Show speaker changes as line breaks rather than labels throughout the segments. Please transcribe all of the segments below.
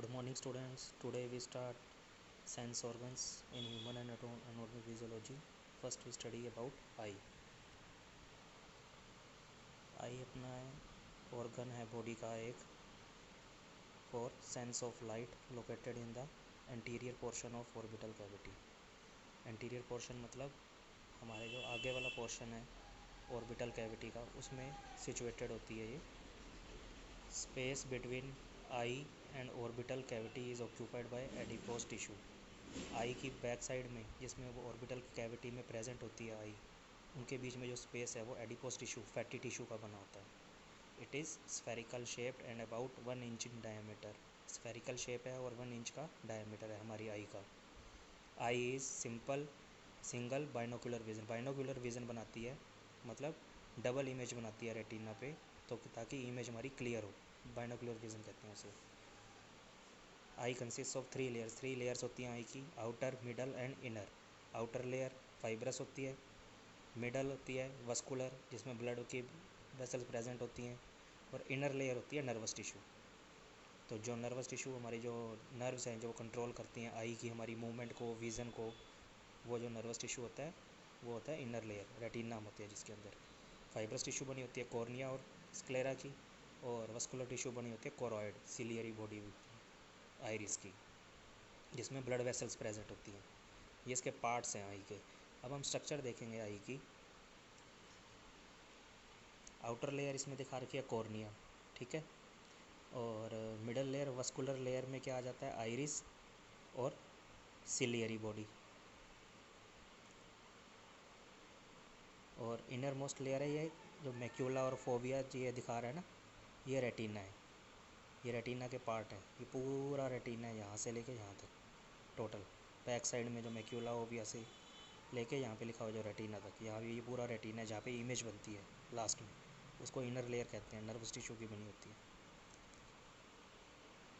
Good morning, students. Today we start sense organs in human anatomy physiology. First we study about eye. आई अपना organ है body का एक for sense of light located in the anterior portion of orbital cavity. Anterior portion मतलब हमारे जो आगे वाला portion है orbital cavity का, उसमें situated होती है ये. Space between eye and orbital cavity is occupied by adipose tissue. आई की बैक साइड में, जिसमें वो ऑर्बिटल कैविटी में प्रेजेंट होती है आई, उनके बीच में जो स्पेस है वो एडिपोस टिश्यू, फैटी टिश्यू का बना होता है. It is spherical shaped and about 1 inch in diameter. Spherical shape है और 1 इंच का डायमीटर है हमारी आई का. Eye is simple single binocular vision. Binocular vision बनाती है, मतलब डबल इमेज बनाती है रेटिना पे, तो ताकि इमेज हमारी क्लियर हो. बाइनोकुलर विज़न कहते हैं उसे. आई कंसिस्ट ऑफ 3 लेयर्स. 3 लेयर्स होती हैं आई की, outer, middle and inner. Outer layer fibrous होती है, मिडल होती है वस्कुलर, जिसमें ब्लड की वेसल्स प्रेजेंट होती हैं, और इनर लेयर होती है नर्वस टिश्यू. तो जो नर्वस टिश्यू हमारी जो नर्व्स हैं जो कंट्रोल करती हैं आई की हमारी मूवमेंट को, विज़न को, वो जो नर्वस टिश्यू होता है वो होता है इनर लेयर. रेटिना होती है जिसके अंदर फाइब्रस टिश्यू बनी होती है कॉर्निया और स्क्लेरा की, और वस्कुलर टिश्यू बनी होती है कोरॉइड, सिलियरी बॉडी आइरिस की, जिसमें ब्लड वेसल्स प्रेजेंट होती हैं. ये इसके पार्ट्स हैं आई के. अब हम स्ट्रक्चर देखेंगे आई की. आउटर लेयर इसमें दिखा रखी है कॉर्निया, ठीक है, और मिडल लेयर वस्कुलर लेयर में क्या आ जाता है, आइरिस और सिलियरी बॉडी, और इनर मोस्ट लेयर है ये जो मैक्यूला और फोबिया ये दिखा रहा है ना, ये रेटिना है. ये रेटिना के पार्ट हैं. ये पूरा रेटिना है यहाँ से लेके यहाँ तक टोटल. बैक साइड में जो मैक्यूला ओविया से लेके यहाँ पे लिखा हुआ जो रेटिना तक, यहाँ भी ये पूरा रेटिना है जहाँ पे इमेज बनती है लास्ट में, उसको इनर लेयर कहते हैं, नर्वस टिश्यू की बनी होती है.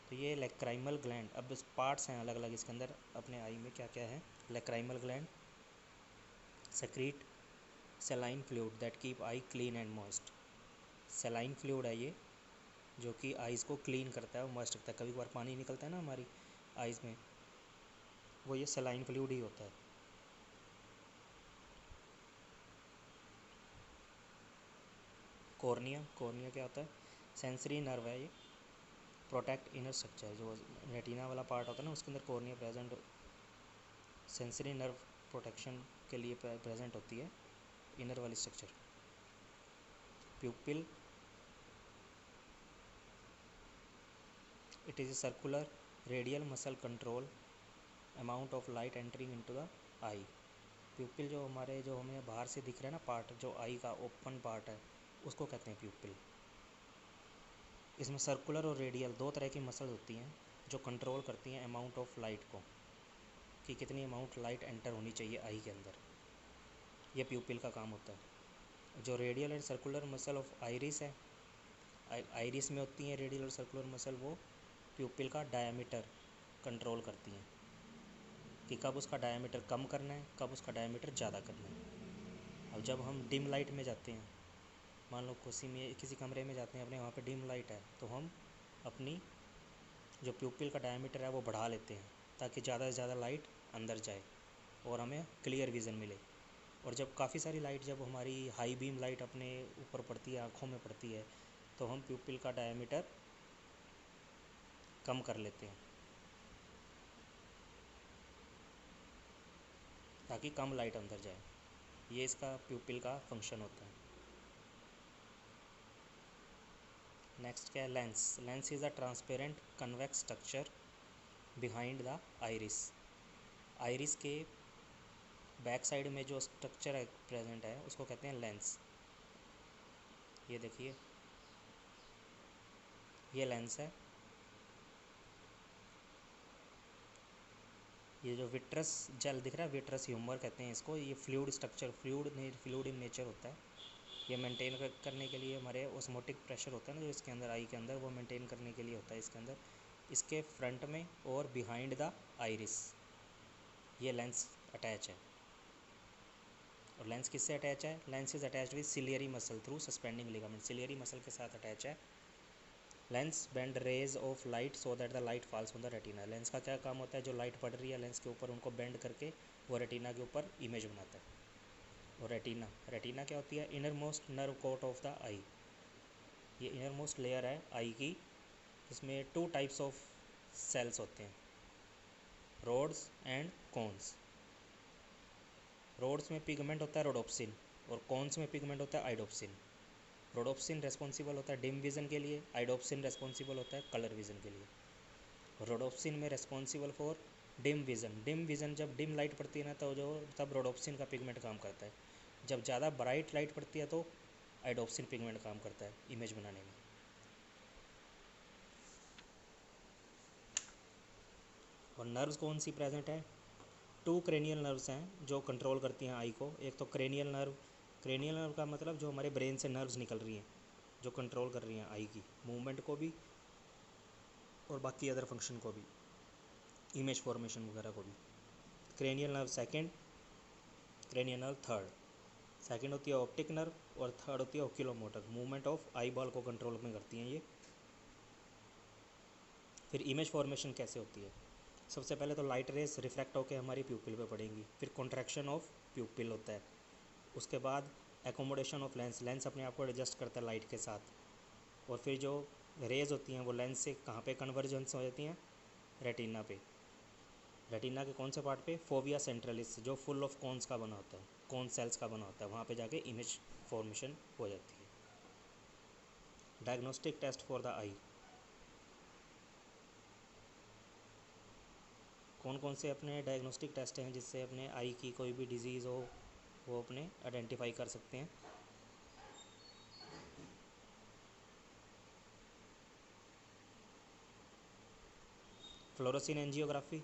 तो ये लैक्राइमल ग्लैंड. अब पार्ट्स हैं अलग अलग इसके अंदर. अपने आई में क्या क्या है. Lacrimal gland secrete सेलाइन fluid that keep I clean and moist. सेलाइन fluid है ये, जो कि आइज़ को क्लीन करता है और मॉइस्ट रखता है. कभी कभार पानी निकलता है ना हमारी आइज़ में, वो ये सेलाइन फ्लूइड ही होता है. कॉर्निया. कॉर्निया क्या होता है, सेंसरी नर्व है ये, प्रोटेक्ट इनर स्ट्रक्चर. जो रेटिना वाला पार्ट होता है ना उसके अंदर cornea present, sensory nerve protection के लिए प्रेजेंट होती है इनर वाली structure. प्यूपिल, it is a circular radial muscle control amount of light entering into the आई. प्यूपिल जो हमारे जो हमें बाहर से दिख रहा है ना पार्ट, जो आई का ओपन पार्ट है, उसको कहते हैं प्यूपिल. इसमें सर्कुलर और रेडियल दो तरह की मसल होती हैं जो कंट्रोल करती हैं अमाउंट ऑफ लाइट को, कि कितनी अमाउंट लाइट एंटर होनी चाहिए आई के अंदर. ये प्यूपिल का काम होता है. जो radial and circular muscle of iris है, आइरिस में होती हैं रेडियल और सर्कुलर मसल, वो प्यूपिल का डायमीटर कंट्रोल करती हैं, कि कब उसका डायमीटर कम करना है, कब उसका डायमीटर ज़्यादा करना है. अब जब हम डिम लाइट में जाते हैं, मान लो किसी कमरे में जाते हैं अपने, वहाँ पे डिम लाइट है, तो हम अपनी जो प्यूपिल का डायमीटर है वो बढ़ा लेते हैं ताकि ज़्यादा से ज़्यादा लाइट अंदर जाए और हमें क्लियर विज़न मिले. और जब काफ़ी सारी लाइट, जब हमारी हाई बीम लाइट अपने ऊपर पड़ती है, आँखों में पड़ती है, तो हम प्यूपिल का डायमीटर कम कर लेते हैं ताकि कम लाइट अंदर जाए. ये इसका प्यूपिल का फंक्शन होता है. नेक्स्ट क्या है, lens. Lens is a transparent convex structure behind the iris. Iris के बैक साइड में जो स्ट्रक्चर है प्रेजेंट है उसको कहते हैं लेंस. ये देखिए, ये लेंस है. ये जो विट्रस जेल दिख रहा है, विट्रस ह्यूमर कहते हैं इसको. ये fluid structure, fluid in nature होता है. ये मेंटेन करने के लिए हमारे ऑस्मोटिक प्रेशर होता है ना जो इसके अंदर आई के अंदर, वो मेंटेन करने के लिए होता है इसके अंदर. इसके फ्रंट में और बिहाइंड द आइरिस ये लेंस अटैच है. और लेंस किससे अटैच है, lens is attached with ciliary muscle through suspending ligament. Ciliary muscle के साथ अटैच है lens bend rays of light so that the light falls on the retina. Lens का क्या काम होता है, जो लाइट पड़ रही है लेंस के ऊपर उनको बेंड करके वो रेटिना के ऊपर इमेज बनाता है। और रेटिना क्या होती है, innermost nerve coat of the eye. ये इनर मोस्ट लेयर है आई की, इसमें 2 टाइप्स ऑफ सेल्स होते हैं, रोड्स एंड कॉन्स। रोड्स में पिगमेंट होता है रोडोप्सिन और कॉन्स में पिगमेंट होता है आइडोप्सिन। रोडोप्सिन रेस्पॉन्सिबल होता है डिम विज़न के लिए, आइडोप्सिन रेस्पॉन्सिबल होता है कलर विज़न के लिए। रोडोप्सिन में responsible for dim vision. Dim vision जब डिम लाइट पड़ती है ना तो तब रोडोप्सिन का पिगमेंट काम करता है। जब ज़्यादा ब्राइट लाइट पड़ती है तो आइडोप्सिन पिगमेंट काम करता है इमेज बनाने में। और नर्व्स कौन सी प्रेजेंट है, 2 क्रेनियल नर्व्स हैं जो कंट्रोल करती हैं आई को। एक तो क्रेनियल नर्व, क्रेनियल नर्व का मतलब जो हमारे ब्रेन से नर्व्स निकल रही हैं जो कंट्रोल कर रही हैं आई की मूवमेंट को भी और बाकी अदर फंक्शन को भी, इमेज फॉर्मेशन वगैरह को भी। Cranial nerve second, cranial nerve third. Second होती है ऑप्टिक नर्व और थर्ड होती है ओक्यूलोमोटर। मूवमेंट ऑफ आई बॉल को कंट्रोल में करती हैं ये। फिर इमेज फॉर्मेशन कैसे होती है, सबसे पहले तो लाइट रेस रिफ्रैक्ट होकर हमारी प्यूपिल पे पड़ेंगी, फिर कॉन्ट्रैक्शन ऑफ प्यूपिल होता है। उसके बाद एकोमोडेशन ऑफ लेंस, लेंस अपने आप को एडजस्ट करता है लाइट के साथ। और फिर जो रेज होती हैं वो लेंस से कहाँ पे कन्वर्जेंस हो जाती हैं, रेटिना पे। रेटिना के कौन से पार्ट पे, फोविया सेंट्रलिस, जो फुल ऑफ कॉन्स का बना होता है, कॉन सेल्स का बना होता है, वहाँ पे जाके इमेज फॉर्मेशन हो जाती है। डायग्नोस्टिक टेस्ट फॉर द आई, कौन कौन से अपने डायग्नोस्टिक टेस्ट हैं जिससे अपने आई की कोई भी डिजीज़ हो वो अपने आइडेंटिफाई कर सकते हैं। Fluorescein angiography,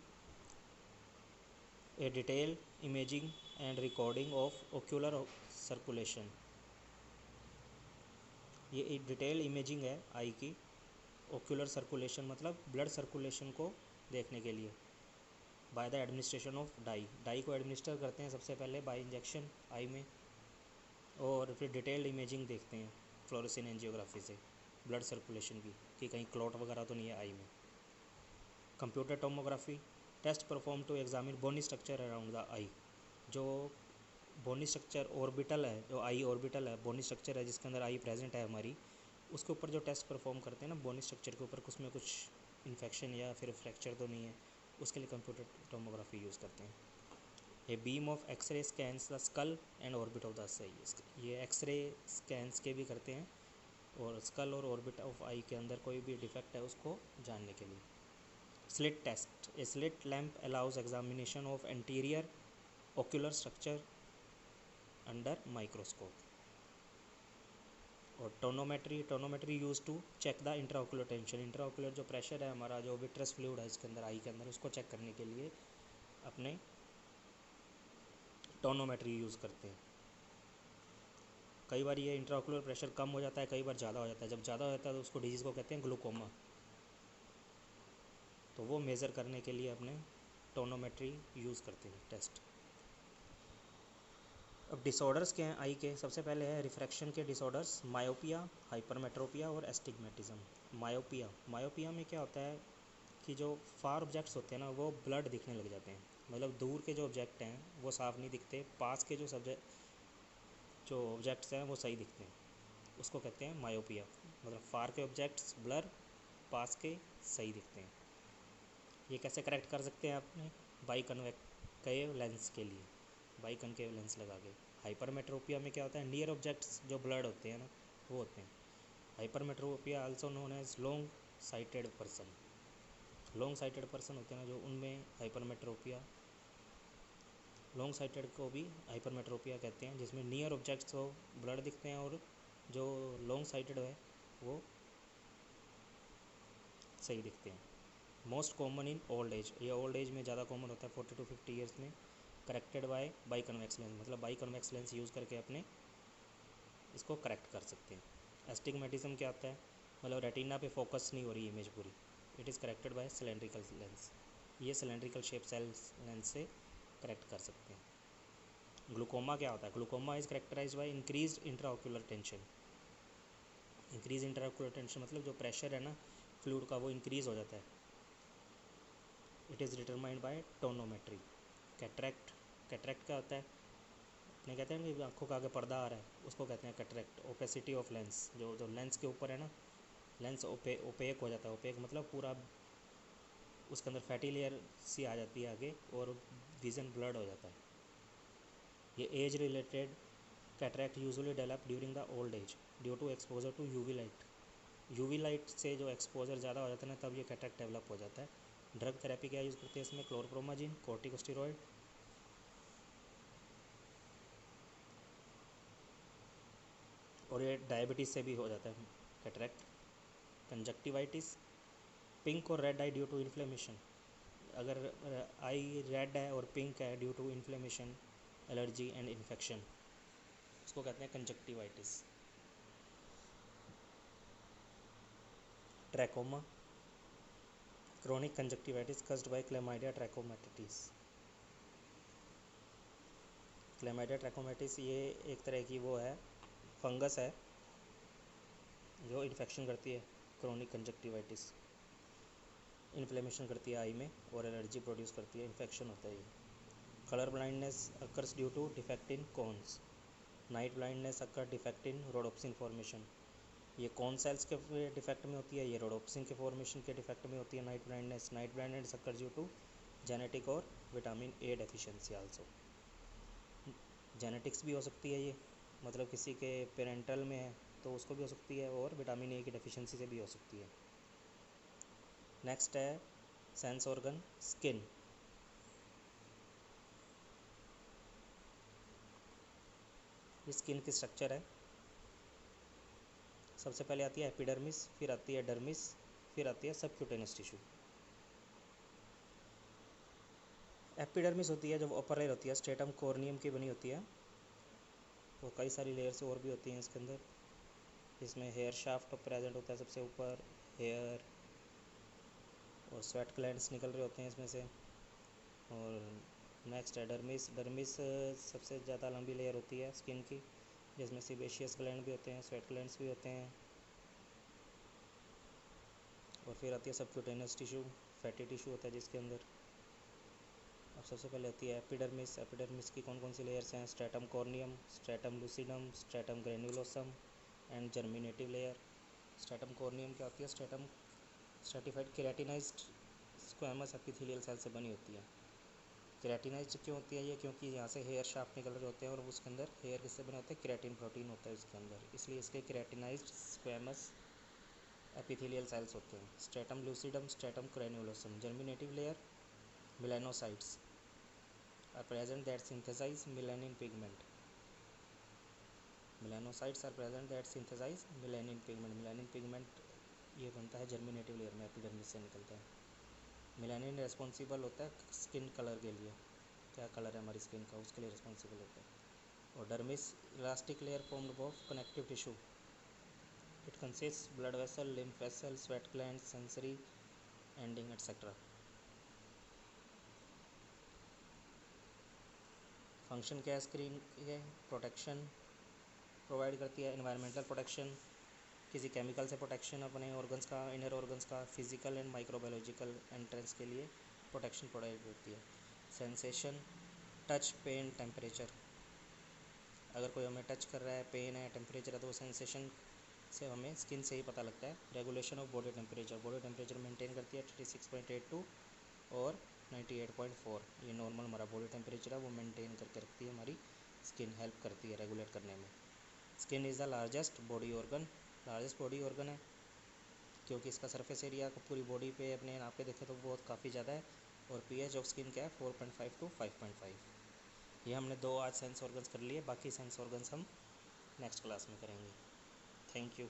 a detail imaging and recording of ocular circulation. ये एक डिटेल इमेजिंग है आई की, ओक्यूलर सर्कुलेशन मतलब ब्लड सर्कुलेशन को देखने के लिए। By the administration of dye, dye को एडमिनिस्टर करते हैं सबसे पहले बाय इंजेक्शन आई में। और फिर डिटेल्ड इमेजिंग देखते हैं फ्लोरोसिन एंजियोग्राफी से ब्लड सर्कुलेशन की, कि कहीं क्लॉट वगैरह तो नहीं है आई में। Computer tomography, test perform to examine bony structure around the eye. जो बोनी स्ट्रक्चर ऑर्बिटल है, जो आई ऑर्बिटल है, बोनी स्ट्रक्चर है जिसके अंदर आई प्रेजेंट है हमारी, उसके ऊपर जो टेस्ट परफॉर्म करते हैं ना बोनी स्ट्रक्चर के ऊपर, उसमें कुछ इन्फेक्शन या फिर फ्रैक्चर तो नहीं है, उसके लिए कंप्यूटर टोमोग्राफी यूज़ करते हैं। A beam of x ray scans the skull and orbit of the eye. ये एक्सरे स्कैंस के भी करते हैं और स्कल और ऑर्बिट ऑफ आई के अंदर कोई भी डिफेक्ट है उसको जानने के लिए। Slit test, a slit lamp allows examination of anterior ocular structure under microscope. और tonometry, tonometry use to check the intraocular tension. Intraocular जो प्रेशर है हमारा, जो विट्रस फ्लूइड है इसके अंदर आई के अंदर, उसको चेक करने के लिए अपने टोनोमेट्री यूज़ करते हैं। कई बार ये इंट्राओक्यूलर प्रेशर कम हो जाता है, कई बार ज़्यादा हो जाता है। जब ज़्यादा हो जाता है तो उसको डिजीज़ को कहते हैं ग्लूकोमा, तो वो मेज़र करने के लिए अपने टोनोमेट्री यूज़ करते हैं टेस्ट। अब डिसऑर्डर्स क्या हैं आई के, सबसे पहले है रिफ्रैक्शन के डिसऑर्डर्स, मायोपिया, हाइपरमेट्रोपिया और एस्टिग्मेटिज्म। मायोपिया, मायोपिया में क्या होता है कि जो फार ऑब्जेक्ट्स होते हैं ना वो ब्लड दिखने लग जाते हैं, मतलब दूर के जो ऑब्जेक्ट हैं वो साफ़ नहीं दिखते, पास के जो ऑब्जेक्ट्स हैं वो सही दिखते हैं, उसको कहते हैं मायोपिया। मतलब फार के ऑब्जेक्ट्स ब्लर, पास के सही दिखते हैं। ये कैसे करेक्ट कर सकते हैं आपने, बाई कन्वेक्टिव लेंस के लिए, बाई कन्वेव लेंस लगा के। हाइपरमेट्रोपिया में क्या होता है, नियर ऑब्जेक्ट्स जो ब्लर्ड होते हैं ना वो होते हैं। Hypermetropia also known as long sighted person, long sighted person होते हैं ना जो, उनमें हाइपरमेट्रोपिया, लॉन्ग साइटेड को भी हाइपरमेट्रोपिया कहते हैं, जिसमें नियर ऑब्जेक्ट्स को ब्लड दिखते हैं और जो लॉन्ग साइटेड है वो सही दिखते हैं। Most common in old age, ये ओल्ड एज में ज़्यादा कॉमन होता है 40 to 50 ईयर्स में। करेक्टेड बाई कन्वेक्स लेंस, मतलब बाई कन्वेक्स लेंस यूज़ करके अपने इसको करेक्ट कर सकते हैं। एस्टिग्मेटिज्म क्या होता है, मतलब रेटिना पे फोकस नहीं हो रही इमेज पूरी, it is corrected by cylindrical lens, ये सिलेंड्रिकल शेप सेल्स लेंस से करेक्ट कर सकते हैं। ग्लूकोमा क्या होता है, glaucoma is characterised by increase intraocular tension, increase intraocular tension मतलब जो प्रेशर है ना फ्लूइड का वो इंक्रीज़ हो जाता है। It is determined by tonometry. Cataract, cataract क्या होता है? अपने कहते हैं कि आंखों का आगे पर्दा आ रहा है, उसको कहते हैं कैटरेक्ट। ओपेसिटी ऑफ लेंस, जो लेंस के ऊपर है ना, लेंस ओपेक हो जाता है। ओपेक मतलब पूरा उसके अंदर फैटी लेयर सी आ जाती है आगे और विज़न ब्लर्ड हो जाता है। ये age related cataract usually develop during the old age due to exposure to UV light. UV light से जो एक्सपोजर ज़्यादा हो जाता है ना, तब ये कैटरेक्ट डेवलप हो जाता है। ड्रग थेरेपी क्या यूज़ करते हैं इसमें? Chlorpromazine, corticosteroid. और ये डायबिटीज़ से भी हो जाता है कैटरेक्ट। कंजक्टिवाइटिस, पिंक और red eye due to inflammation. अगर आई रेड है और पिंक है due to inflammation, allergy and infection, उसको कहते हैं conjunctivitis. Trachoma, chronic conjunctivitis caused by chlamydia trachomatis. Chlamydia trachomatis ये एक तरह की वो है, फंगस है जो इन्फेक्शन करती है। क्रोनिक कंजक्टिवाइटिस इन्फ्लेमेशन करती है आई में और एलर्जी प्रोड्यूस करती है, इन्फेक्शन होता है ये। Colour blindness occurs due to defect in cones. Night blindness occur defect in rhodopsin formation. ये कौन सेल्स के डिफेक्ट में होती है? ये रोडोप्सिन के फॉर्मेशन के डिफेक्ट में होती है night blindness. Night blindness occur due to genetic or vitamin A deficiency also. Genetics भी हो सकती है ये, मतलब किसी के पेरेंटल में है तो उसको भी हो सकती है, और विटामिन ए की डेफिशिएंसी से भी हो सकती है। नेक्स्ट है सेंस ऑर्गन, स्किन। ये स्किन की स्ट्रक्चर है। सबसे पहले आती है एपिडर्मिस, फिर आती है डर्मिस, फिर आती है सबक्यूटेनियस टिश्यू। एपिडर्मिस होती है जब अपर लेयर होती है, स्ट्रेटम कॉर्नियम की बनी होती है। तो कई सारी लेयर्स और भी होती हैं इसके अंदर। इसमें हेयर शाफ्ट प्रेजेंट होता है सबसे ऊपर, हेयर और स्वेट ग्लैंड्स निकल रहे होते हैं इसमें से। और नेक्स्ट है डर्मिस। डर्मिस सबसे ज़्यादा लंबी लेयर होती है स्किन की, जिसमें सिबेशियस ग्लैंड भी होते हैं, स्वेट ग्लैंड्स भी होते हैं। और फिर आती है सबक्यूटेनियस टिश्यू, फैटी टिश्यू होता है जिसके अंदर। अब सबसे पहले आती है एपिडर्मिस। एपिडर्मिस की कौन कौन सी लेयर्स हैं? Stratum corneum, stratum lucidum, stratum granulosum and germinative layer. Stratum corneum क्या होती है? Stratum stratified keratinised squamous epithelial cell से बनी होती है। केराटिनाइज्ड क्यों होती है ये? क्योंकि यहाँ से हेयर शाफ्ट निकल रहे होते हैं और उसके अंदर हेयर किससे बने होते हैं? केराटिन प्रोटीन होता है इसके अंदर, इसलिए इसके केराटिनाइज्ड स्क्वैमस एपिथेलियल सेल्स होते हैं। Stratum lucidum, stratum granulosum. Germinative layer, melanocytes are present that synthesize melanin pigment. melanocytes are present that synthesize melanin pigment. melanin pigment ये बनता है जर्मिनेटिव लेयर में, एपिडर्मिस से निकलता है। मेलानिन रिस्पॉन्सिबल होता है स्किन कलर के लिए, क्या कलर है हमारी स्किन का उसके लिए रिस्पॉन्सिबल होता है। और dermis elastic layer formed of connective tissue. It consist blood vessel, lymph vessel, sweat gland, sensory ending etcetera. Function क्या है स्क्रीन के? प्रोटेक्शन प्रोवाइड करती है, एनवायरमेंटल प्रोटेक्शन, किसी केमिकल से प्रोटेक्शन, अपने ऑर्गन्स का, इनर ऑर्गन्स का, फिजिकल एंड माइक्रोबायोलॉजिकल एंट्रेंस के लिए प्रोटेक्शन प्रोवाइड करती है। Sensation, touch, pain, temperature. अगर कोई हमें टच कर रहा है, पेन है, टेम्परेचर है, तो वो सेंसेशन से हमें स्किन से ही पता लगता है। Regulation of body temperature, body temperature maintain करती है 36.82 और 98.4। ये नॉर्मल हमारा बॉडी टेम्परेचर है, वो मेंटेन करके रखती है हमारी स्किन, हेल्प करती है रेगुलेट करने में। Skin is the largest body organ, largest body organ है क्योंकि इसका सरफेस एरिया पूरी बॉडी पे अपने नाप के देखें तो बहुत काफ़ी ज़्यादा है। और पीएच ऑफ स्किन क्या है? 4.5 to 5.5। ये हमने दो आज सेंस ऑर्गन्स कर लिए, बाकी सेंस ऑर्गन्स हम नेक्स्ट क्लास में करेंगे। Thank you.